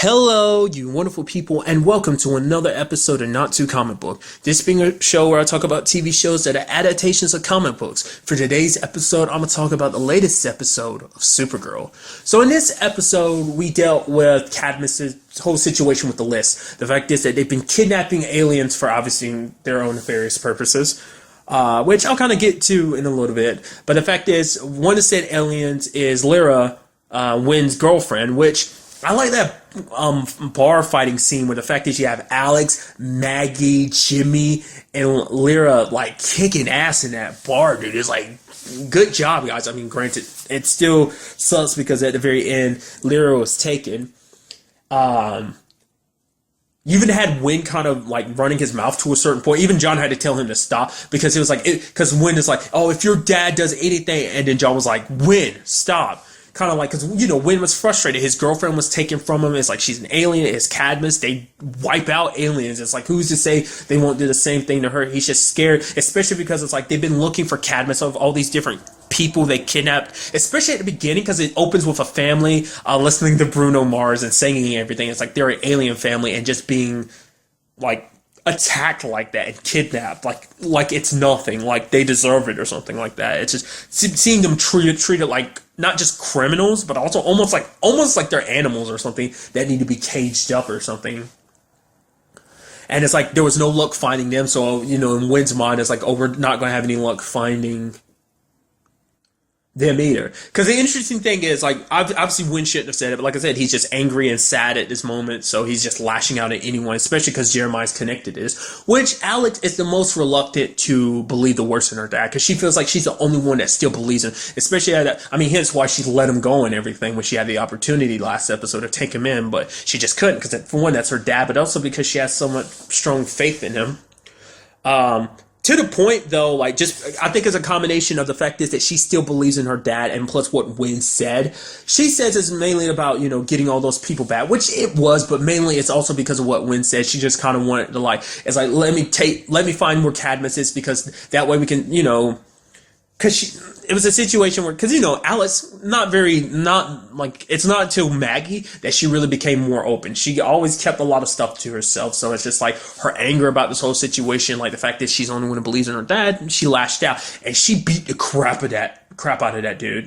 Hello, you wonderful people, and welcome to another episode of Not Too Comic Book. This being a show where I talk about TV shows that are adaptations of comic books. For today's episode, I'm going to talk about the latest episode of Supergirl. So in this episode, we dealt with Cadmus's whole situation with the list. The fact is that they've been kidnapping aliens for obviously their own nefarious purposes. Which I'll kind of get to in a little bit. But the fact is, one of said aliens is Lyra, Wynn's girlfriend, which I like that bar fighting scene where the fact is you have Alex, Maggie, Jimmy, and Lyra like kicking ass in that bar, dude. It's like, good job, guys. I mean, granted, it still sucks because at the very end, Lyra was taken. You even had Wynn kind of like running his mouth to a certain point. Even John had to tell him to stop because he was like, because Wynn is like, oh, if your dad does anything, and then John was like, Wynn, stop. Kind of like, because, you know, Wynn was frustrated. His girlfriend was taken from him. It's like, she's an alien. It's Cadmus. They wipe out aliens. It's like, who's to say they won't do the same thing to her? He's just scared, especially because it's like they've been looking for Cadmus of all these different people they kidnapped, especially at the beginning, because it opens with a family listening to Bruno Mars and singing and everything. It's like they're an alien family and just being like attacked like that and kidnapped like it's nothing, like they deserve it or something like that. It's just seeing them treated like not just criminals, but also almost like they're animals or something that need to be caged up or something. And it's like there was no luck finding them, so, you know, in Wynn's mind, it's like, oh, we're not going to have any luck finding them either. Because the interesting thing is, like, obviously Wynn shouldn't have said it, but like I said, he's just angry and sad at this moment, so he's just lashing out at anyone, especially because Jeremiah's connected to this, which Alex is the most reluctant to believe the worst in her dad, because she feels like she's the only one that still believes him, especially at that. I mean, hence why she let him go and everything when she had the opportunity last episode to take him in, but she just couldn't, because for one, that's her dad, but also because she has so much strong faith in him. To the point, though, like, just, I think it's a combination of the fact is that she still believes in her dad, and plus what Wynn said. She says it's mainly about, you know, getting all those people back, which it was, but mainly it's also because of what Wynn said. She just kind of wanted to, like, it's like, let me find where Cadmus is, because that way we can, you know, because it was a situation where, because, you know, Alice, it's not until Maggie that she really became more open. She always kept a lot of stuff to herself, so it's just like her anger about this whole situation, like the fact that she's the only one who believes in her dad, she lashed out, and she beat the crap out of that dude,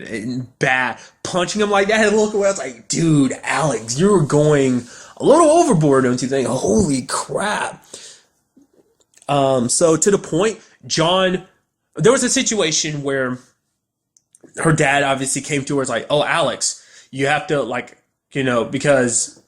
and bad, punching him like that, and look away, I was like, dude, Alex, you're going a little overboard, don't you think? Holy crap. So to the point, John, there was a situation where her dad obviously came to her and was like, oh, Alex, you have to, like, you know, because,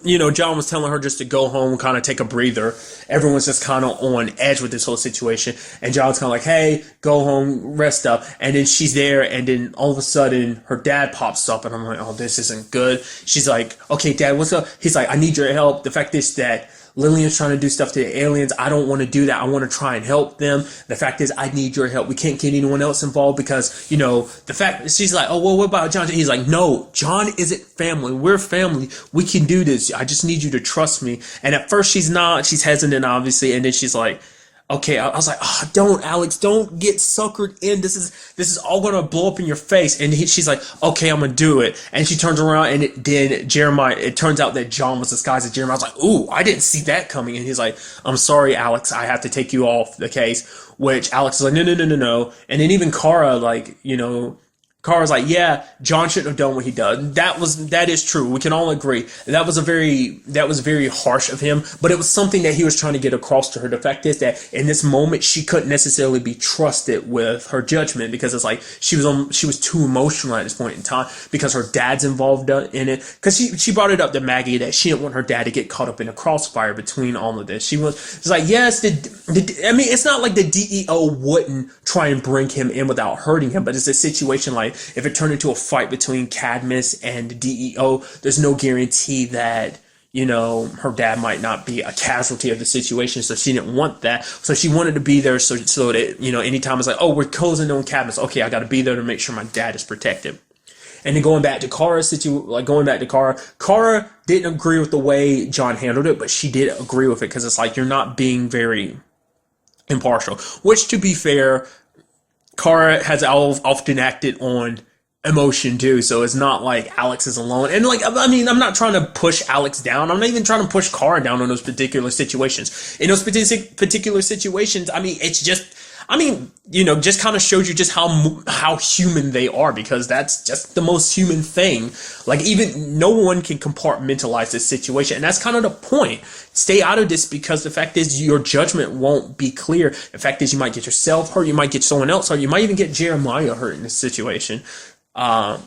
you know, John was telling her just to go home, kind of take a breather. Everyone's just kind of on edge with this whole situation. And John's kind of like, hey, go home, rest up. And then she's there, and then all of a sudden her dad pops up, and I'm like, oh, this isn't good. She's like, okay, Dad, what's up? He's like, I need your help. The fact is that Lillian's trying to do stuff to the aliens. I don't want to do that. I want to try and help them. The fact is, I need your help. We can't get anyone else involved because, you know, the fact, she's like, oh, well, what about John? He's like, no, John isn't family. We're family. We can do this. I just need you to trust me. And at first she's hesitant, obviously. And then she's like, okay, I was like, oh, don't, Alex, don't get suckered in. This is all going to blow up in your face. And she's like, okay, I'm going to do it. And she turns around, and then Jeremiah, it turns out that John was disguised as Jeremiah. I was like, ooh, I didn't see that coming. And he's like, I'm sorry, Alex, I have to take you off the case. Which Alex is like, no. And then even Kara, like, you know, Kara's like, yeah, John shouldn't have done what he did. That is true. We can all agree. That was very harsh of him, but it was something that he was trying to get across to her. The fact is that in this moment, she couldn't necessarily be trusted with her judgment, because it's like she was too emotional at this point in time because her dad's involved in it. Because she brought it up to Maggie that she didn't want her dad to get caught up in a crossfire between all of this. It's like, yes, I mean, it's not like the DEO wouldn't try and bring him in without hurting him, but it's a situation like, if it turned into a fight between Cadmus and DEO, there's no guarantee that, you know, her dad might not be a casualty of the situation, so she didn't want that. So she wanted to be there so that, you know, anytime it's like, oh, we're closing on Cadmus, okay, I got to be there to make sure my dad is protected. And then going back to Kara didn't agree with the way John handled it, but she did agree with it, because it's like, you're not being very impartial. Which, to be fair, Kara has often acted on emotion too. So it's not like Alex is alone. And like, I mean, I'm not trying to push Alex down. I'm not even trying to push Kara down on those particular situations. In those particular situations, I mean, it's just, I mean, just kind of shows you just how human they are, because that's just the most human thing. Like, even no one can compartmentalize this situation, and that's kind of the point. Stay out of this, because the fact is your judgment won't be clear. The fact is you might get yourself hurt, you might get someone else hurt, you might even get Jeremiah hurt in this situation. But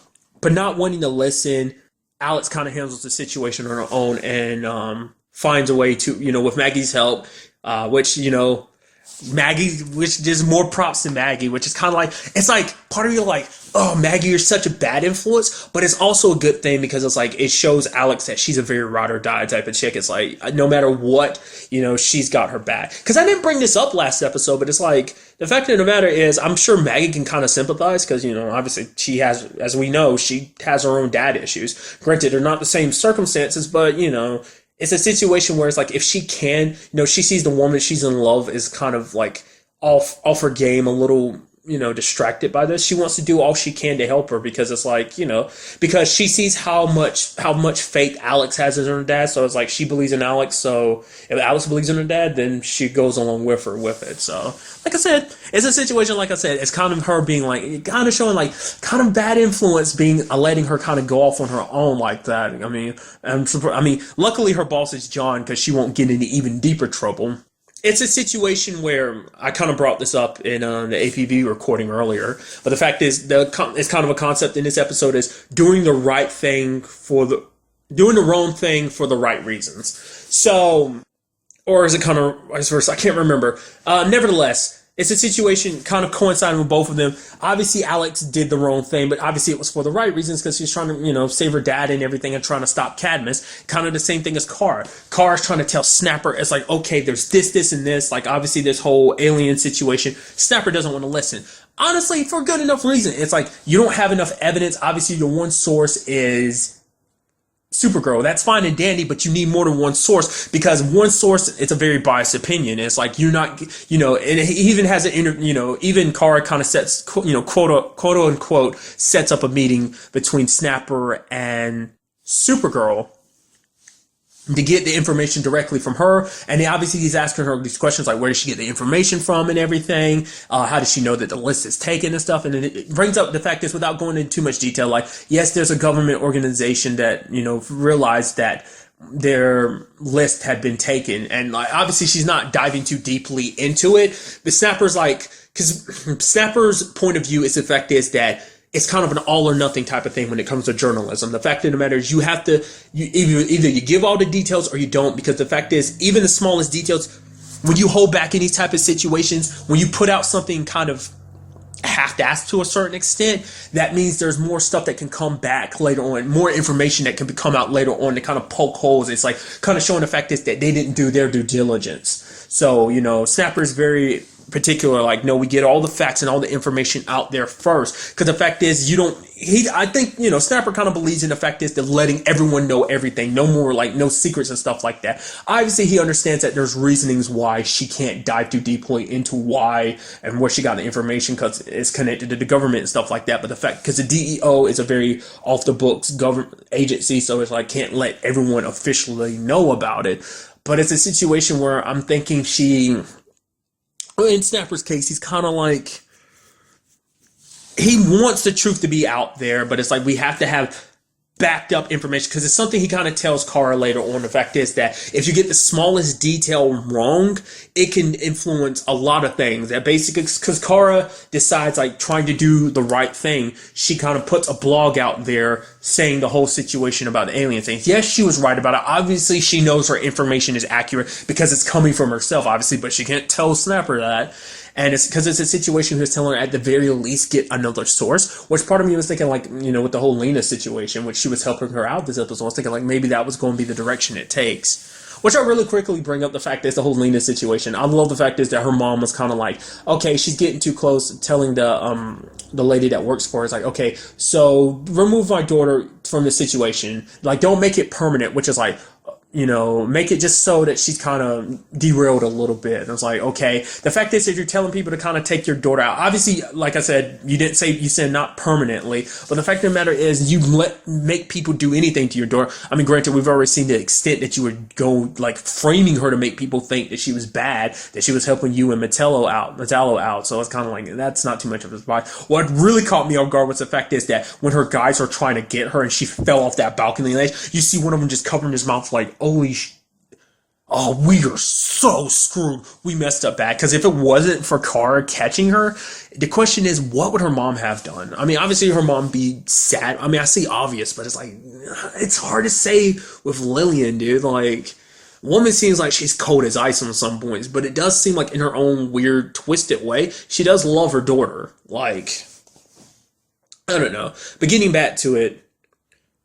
not wanting to listen, Alex kind of handles the situation on her own and finds a way to, with Maggie's help, which, Maggie, which there's more props to Maggie, which is kind of like, it's like part of you like, oh, Maggie, you're such a bad influence, but it's also a good thing, because it's like, it shows Alex that she's a very ride or die type of chick. It's like, no matter what, she's got her back. Because I didn't bring this up last episode, but it's like, the fact of the matter is, I'm sure Maggie can kind of sympathize, because, obviously she has, as we know, she has her own dad issues. Granted, they're not the same circumstances, but, it's a situation where it's like, if she can, she sees the woman she's in love is kind of like off her game, a little, distracted by this. She wants to do all she can to help her, because it's like, because she sees how much faith Alex has in her dad. So it's like, she believes in Alex. So if Alex believes in her dad, then she goes along with her with it. So like I said, it's a situation, like I said, it's kind of her being like, kind of showing like kind of bad influence, being letting her kind of go off on her own like that. I mean, luckily her boss is John, because she won't get into even deeper trouble. It's a situation where I kind of brought this up in the APV recording earlier, but the fact is, it's kind of a concept in this episode is doing the wrong thing for the right reasons. So, or is it kind of vice versa? I can't remember. Nevertheless, it's a situation kind of coinciding with both of them. Obviously, Alex did the wrong thing, but obviously it was for the right reasons, because she's trying to, save her dad and everything, and trying to stop Cadmus. Kind of the same thing as Kara. Kara's trying to tell Snapper, it's like, okay, there's this, and this. Like, obviously, this whole alien situation. Snapper doesn't want to listen. Honestly, for a good enough reason. It's like, you don't have enough evidence. Obviously, your one source is Supergirl. That's fine and dandy, but you need more than one source, because one source, it's a very biased opinion. It's like, you're not, and he even has even Kara kind of sets, quote unquote, sets up a meeting between Snapper and Supergirl to get the information directly from her. And obviously he's asking her these questions like, where did she get the information from and everything? How does she know that the list is taken and stuff? And then it brings up the fact is, without going into too much detail, like, yes, there's a government organization that, realized that their list had been taken. And like, obviously she's not diving too deeply into it. But Snapper's like, because Snapper's point of view is the fact is that it's kind of an all or nothing type of thing when it comes to journalism. The fact of the matter is, you have to, either you give all the details or you don't, because the fact is, even the smallest details, when you hold back in these type of situations, when you put out something kind of half-assed to a certain extent, that means there's more stuff that can come back later on, more information that can come out later on to kind of poke holes. It's like kind of showing the fact is that they didn't do their due diligence. So, Snapper's very particular, like, no, we get all the facts and all the information out there first, because the fact is, I think Snapper kind of believes in the fact is that letting everyone know everything, no more, like, no secrets and stuff like that. Obviously he understands that there's reasonings why she can't dive too deeply into why and where she got the information, because it's connected to the government and stuff like that. But the fact, because the DEO is a very off the books government agency, so it's like, can't let everyone officially know about it. But it's a situation where I'm thinking in Snapper's case, he's kind of like, he wants the truth to be out there, but it's like, we have to have backed up information, because it's something he kind of tells Kara later on. The fact is that if you get the smallest detail wrong, it can influence a lot of things. That basically, because Kara decides, like, trying to do the right thing, she kind of puts a blog out there saying the whole situation about the alien things. Yes, she was right about it. Obviously, she knows her information is accurate because it's coming from herself, obviously, but she can't tell Snapper that. And it's because it's a situation who's telling her at the very least get another source, which part of me was thinking, like, with the whole Lena situation, which she was helping her out this episode, I was thinking, like, maybe that was going to be the direction it takes. Which I really quickly bring up the fact is the whole Lena situation. I love the fact is that her mom was kind of like, okay, she's getting too close, telling the lady that works for her, is like, okay, so remove my daughter from the situation. Like, don't make it permanent, which is like, make it just so that she's kind of derailed a little bit. And I was like, okay, the fact is, if you're telling people to kind of take your daughter out, obviously, like I said, you said not permanently, but the fact of the matter is, make people do anything to your daughter. I mean, granted, we've already seen the extent that you would go, like, framing her to make people think that she was bad, that she was helping you and Metallo out. So it's kind of like, that's not too much of a surprise. What really caught me off guard was the fact is that when her guys are trying to get her and she fell off that balcony ledge, you see one of them just covering his mouth like, oh, we are so screwed. We messed up bad. Because if it wasn't for Kara catching her, the question is, what would her mom have done? I mean, obviously her mom be sad. I mean, I see obvious, but it's like, it's hard to say with Lillian, dude. Like, woman seems like she's cold as ice on some points, but it does seem like in her own weird, twisted way, she does love her daughter. Like, I don't know. But getting back to it,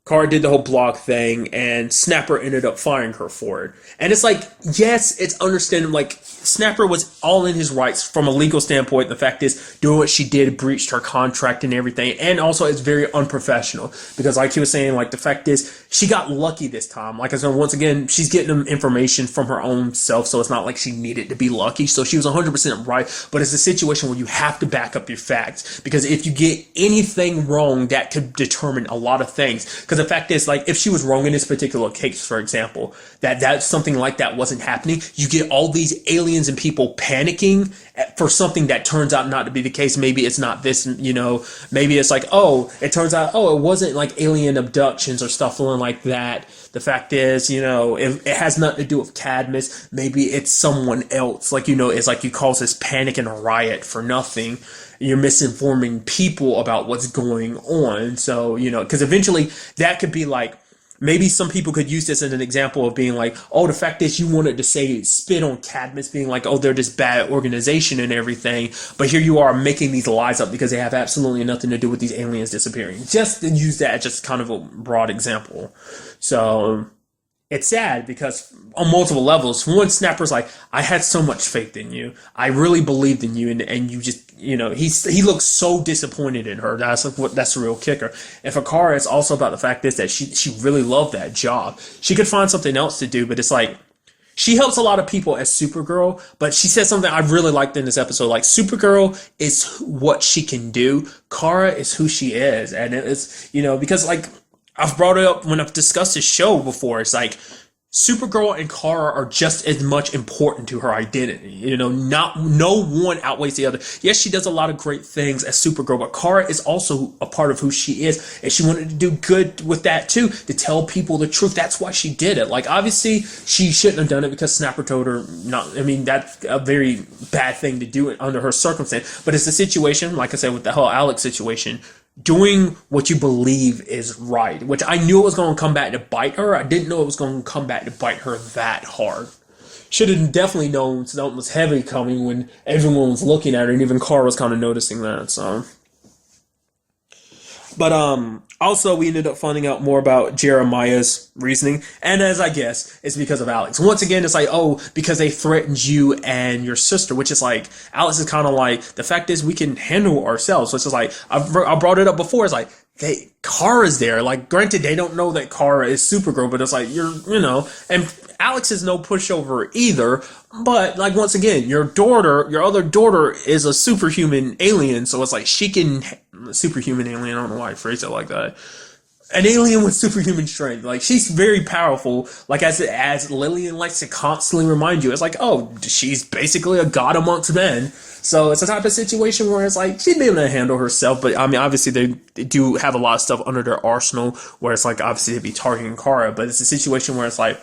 Kara did the whole blog thing, and Snapper ended up firing her for it. And it's like, yes, it's understandable. Like, Snapper was all in his rights from a legal standpoint. The fact is, doing what she did breached her contract and everything. And also, it's very unprofessional. Because like he was saying, like, the fact is, she got lucky this time. Like I said, once again, she's getting information from her own self, so it's not like she needed to be lucky. So she was 100% right. But it's a situation where you have to back up your facts. Because if you get anything wrong, that could determine a lot of things. Because the fact is, like, if she was wrong in this particular case, for example, that something like that wasn't happening, you get all these aliens and people panicking for something that turns out not to be the case. Maybe it's not this, maybe it's like, oh, it turns out, oh, it wasn't like alien abductions or stuff like that. The fact is, it has nothing to do with Cadmus. Maybe it's someone else. Like, it's like you cause this panic and a riot for nothing. You're misinforming people about what's going on. So, because eventually that could be like, maybe some people could use this as an example of being like, oh, the fact is you wanted to say spit on Cadmus, being like, oh, they're this bad organization and everything. But here you are making these lies up because they have absolutely nothing to do with these aliens disappearing. Just to use that as just kind of a broad example. So it's sad because on multiple levels, one, Snapper's like, I had so much faith in you. I really believed in you. And you just, he looks so disappointed in her. That's the real kicker. And for Kara, it's also about the fact is that she really loved that job. She could find something else to do, but it's like, she helps a lot of people as Supergirl, but she said something I really liked in this episode. Like, Supergirl is what she can do. Kara is who she is. And it's, because like, I've brought it up when I've discussed this show before. It's like Supergirl and Kara are just as much important to her identity. No one outweighs the other. Yes, she does a lot of great things as Supergirl, but Kara is also a part of who she is, and she wanted to do good with that too, to tell people the truth. That's why she did it. Like, obviously, she shouldn't have done it because Snapper told her not. I mean, that's a very bad thing to do under her circumstance. But it's a situation, like I said, with the whole Alex situation. Doing what you believe is right, which I knew it was going to come back to bite her. I didn't know it was going to come back to bite her that hard. Should have definitely known something was heavy coming when everyone was looking at her, and even Carl was kind of noticing that. So, but also we ended up finding out more about Jeremiah's reasoning, and as I guess, it's because of Alex. Once again, it's like, oh, because they threatened you and your sister, which is like, Alex is kind of like, the fact is we can handle ourselves. So it's just like, I brought it up before, it's like, Kara's there. Like, granted, they don't know that Kara is Supergirl, but it's like, and Alex is no pushover either. But, like, once again, your other daughter is a superhuman alien, so it's like, superhuman alien, I don't know why I phrased it like that. An alien with superhuman strength. Like, she's very powerful. Like, as Lillian likes to constantly remind you, it's like, oh, she's basically a god amongst men. So it's a type of situation where it's like, she'd be able to handle herself. But, I mean, obviously, they do have a lot of stuff under their arsenal where it's like, obviously, they'd be targeting Kara. But it's a situation where it's like,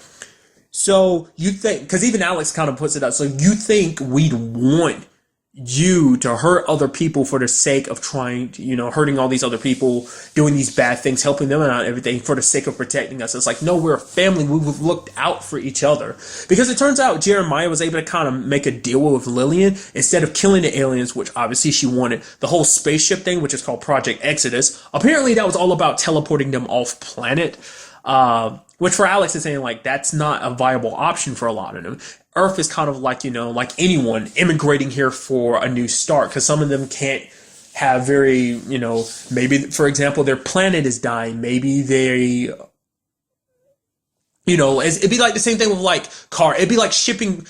so you think, because even Alex kind of puts it out, so you think we'd want you to hurt other people for the sake of trying to, hurting all these other people, doing these bad things, helping them out and everything for the sake of protecting us. It's like, no, we're a family. We've looked out for each other. Because it turns out Jeremiah was able to kind of make a deal with Lillian instead of killing the aliens, which obviously she wanted. The whole spaceship thing, which is called Project Exodus, apparently that was all about teleporting them off planet. Which for Alex is saying, like, that's not a viable option for a lot of them. Earth is kind of like, like anyone immigrating here for a new start, because some of them can't have very, maybe, for example, their planet is dying. Maybe they, It'd be like the same thing with like Kara. It'd be like shipping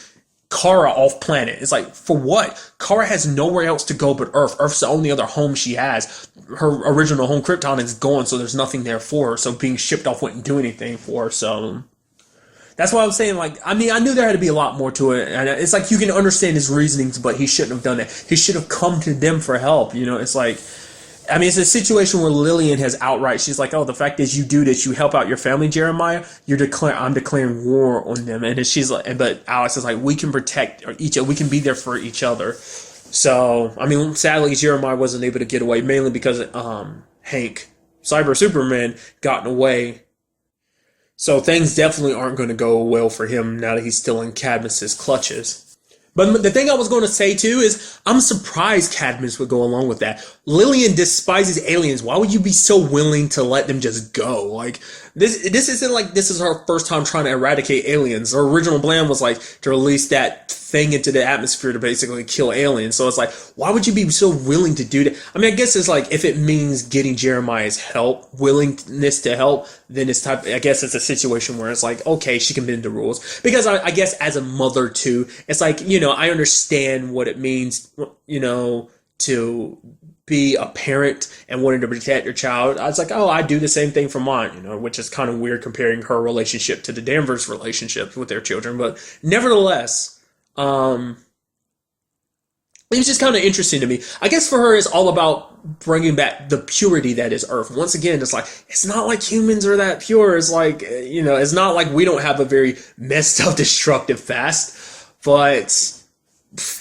Kara off planet. It's like, for what? Kara has nowhere else to go but Earth. Earth's the only other home she has. Her original home, Krypton, is gone, so there's nothing there for her. So being shipped off wouldn't do anything for her. So that's why I was saying, like, I mean, I knew there had to be a lot more to it. And it's like, you can understand his reasonings, but he shouldn't have done that. He should have come to them for help. It's like, I mean, it's a situation where Lillian has outright, she's like, oh, the fact is you do this, you help out your family, Jeremiah, I'm declaring war on them. And she's like, but Alex is like, we can protect each other, we can be there for each other. So, I mean, sadly, Jeremiah wasn't able to get away, mainly because Hank, Cyber Superman, gotten away. So things definitely aren't going to go well for him now that he's still in Cadmus's clutches. But the thing I was going to say too is I'm surprised Cadmus would go along with that. Lillian despises aliens. Why would you be so willing to let them just go? Like, this isn't like this is her first time trying to eradicate aliens. Her original plan was like to release that thing into the atmosphere to basically kill aliens. So it's like, why would you be so willing to do that? I mean, I guess it's like, if it means getting Jeremiah's help, willingness to help, then I guess it's a situation where it's like, okay, she can bend the rules. Because I guess as a mother too, it's like, I understand what it means, to be a parent and wanting to protect your child. I was like, oh, I do the same thing for mine, which is kind of weird comparing her relationship to the Danvers relationship with their children. But nevertheless, it was just kind of interesting to me. I guess for her, it's all about bringing back the purity that is Earth. Once again, it's like, it's not like humans are that pure. It's like, it's not like we don't have a very messed up, destructive past. But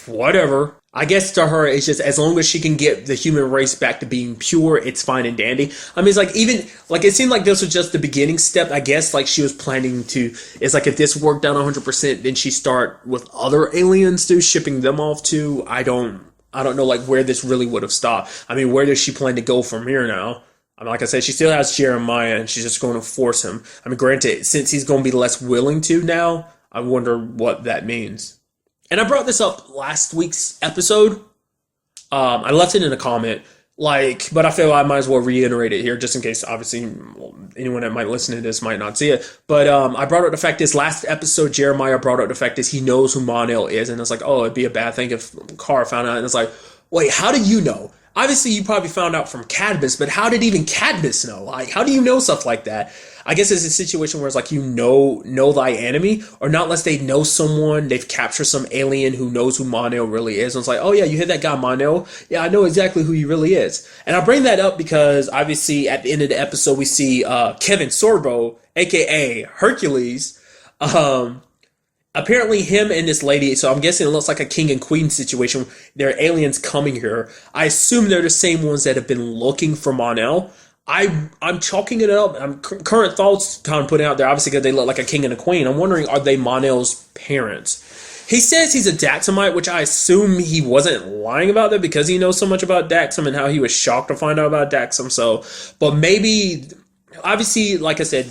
whatever. I guess to her, it's just as long as she can get the human race back to being pure, it's fine and dandy. I mean, it's like, even, like, it seemed like this was just the beginning step. I guess, like, she was planning to, it's like, if this worked out 100%, then she start with other aliens too, shipping them off too. I don't know, like, where this really would have stopped. I mean, where does she plan to go from here now? I mean, like I said, she still has Jeremiah, and she's just going to force him. I mean, granted, since he's going to be less willing to now, I wonder what that means. And I brought this up last week's episode. I left it in a comment, but I feel I might as well reiterate it here, just in case, obviously, anyone that might listen to this might not see it. But I brought up the fact this last episode, Jeremiah brought up the fact is he knows who Mon-El is, and it's like, oh, it'd be a bad thing if Kara found out. And it's like, wait, how do you know? Obviously, you probably found out from Cadmus, but how did even Cadmus know? Like, how do you know stuff like that? I guess it's a situation where it's like, know thy enemy, or not unless they know someone, they've captured some alien who knows who Mon-El really is. And it's like, oh yeah, you hit that guy Mon-El? Yeah, I know exactly who he really is. And I bring that up because obviously at the end of the episode, we see Kevin Sorbo, aka Hercules, apparently him and this lady, so I'm guessing it looks like a king and queen situation. There are aliens coming here. I assume they're the same ones that have been looking for Mon-El. I'm chalking it up. I'm current thoughts kind of putting out there, obviously, because they look like a king and a queen. I'm wondering, are they Mon-El's parents? He says he's a Daxamite, which I assume he wasn't lying about that because he knows so much about Daxam and how he was shocked to find out about Daxam. So, but maybe, obviously, like I said,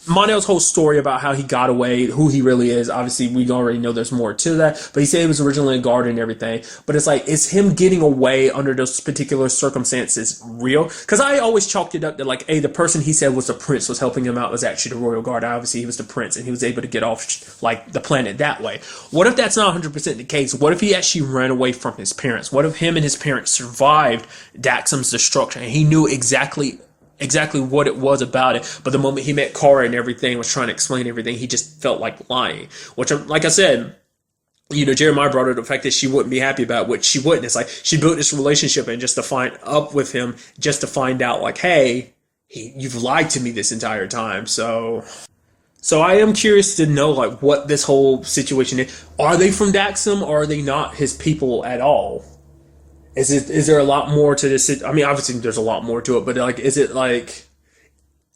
Mon-El's whole story about how he got away, who he really is, obviously we already know there's more to that, but he said he was originally a guard and everything. But it's like, is him getting away under those particular circumstances real? Because I always chalked it up that, like, hey, the person he said was the prince was helping him out was actually the royal guard. Obviously he was the prince and he was able to get off, like, the planet that way. What if that's not 100% the case? What if he actually ran away from his parents? What if him and his parents survived Daxam's destruction and he knew exactly what it was about it, but the moment he met Kara and everything, was trying to explain everything, he just felt like lying. Which, like I said, Jeremiah brought up the fact that she wouldn't be happy about, which she wouldn't. It's like she built this relationship and just to find up with him, just to find out, like, hey, you've lied to me this entire time. So I am curious to know, like, what this whole situation is. Are they from Daxam, or are they not his people at all? Is there a lot more to this? I mean, obviously there's a lot more to it, but like, is it like,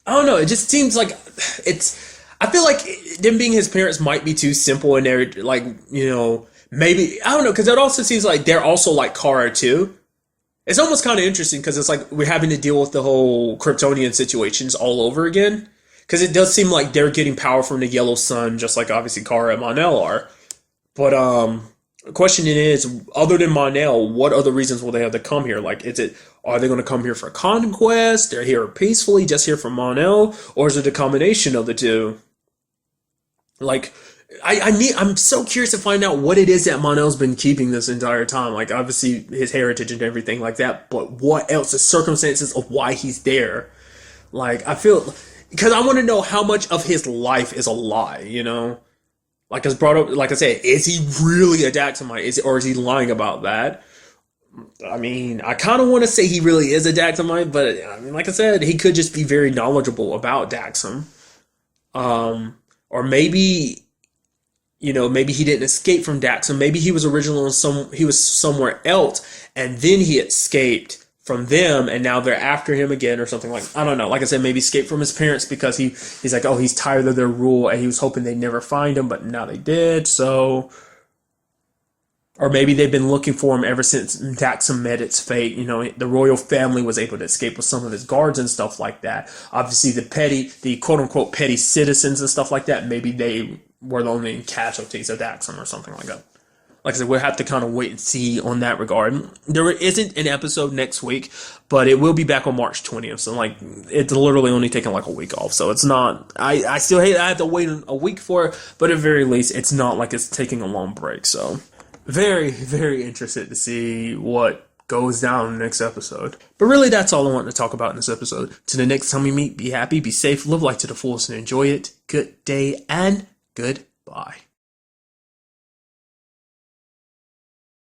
I don't know. It just seems like I feel like them being his parents might be too simple, and they're like, maybe, I don't know. Cause it also seems like they're also like Kara too. It's almost kind of interesting because it's like we're having to deal with the whole Kryptonian situations all over again. Cause it does seem like they're getting power from the yellow sun, just like obviously Kara and Mon-El are. But, the question is, other than Mon-El, what other reasons will they have to come here? Like, are they going to come here for conquest? They're here peacefully, just here for Mon-El? Or is it a combination of the two? Like, I'm so curious to find out what it is that Monel's been keeping this entire time. Like, obviously his heritage and everything like that, but what else? The circumstances of why he's there. Like, I feel because I want to know how much of his life is a lie. Like it's brought up. Like I said, is he really a Daxamite? Or is he lying about that? I mean, I kind of want to say he really is a Daxamite, but I mean, like I said, he could just be very knowledgeable about Daxam. Or maybe maybe he didn't escape from Daxam. Maybe he was originally he was somewhere else, and then he escaped from them, and now they're after him again, or something like. I don't know. Like I said, maybe escaped from his parents because he's like, oh, he's tired of their rule, and he was hoping they'd never find him, but now they did. So, or maybe they've been looking for him ever since Daxam met its fate. The royal family was able to escape with some of his guards and stuff like that. Obviously, the quote unquote petty citizens and stuff like that, maybe they were the only casualties of Daxam or something like that. Like I said, we'll have to kind of wait and see on that regard. There isn't an episode next week, but it will be back on March 20th. So, like, it's literally only taking like a week off. So it's not, I still hate I have to wait a week for it, but at the very least, it's not like it's taking a long break. So, very, very interested to see what goes down in the next episode. But really, that's all I want to talk about in this episode. To the next time we meet, be happy, be safe, live life to the fullest, and enjoy it. Good day and goodbye.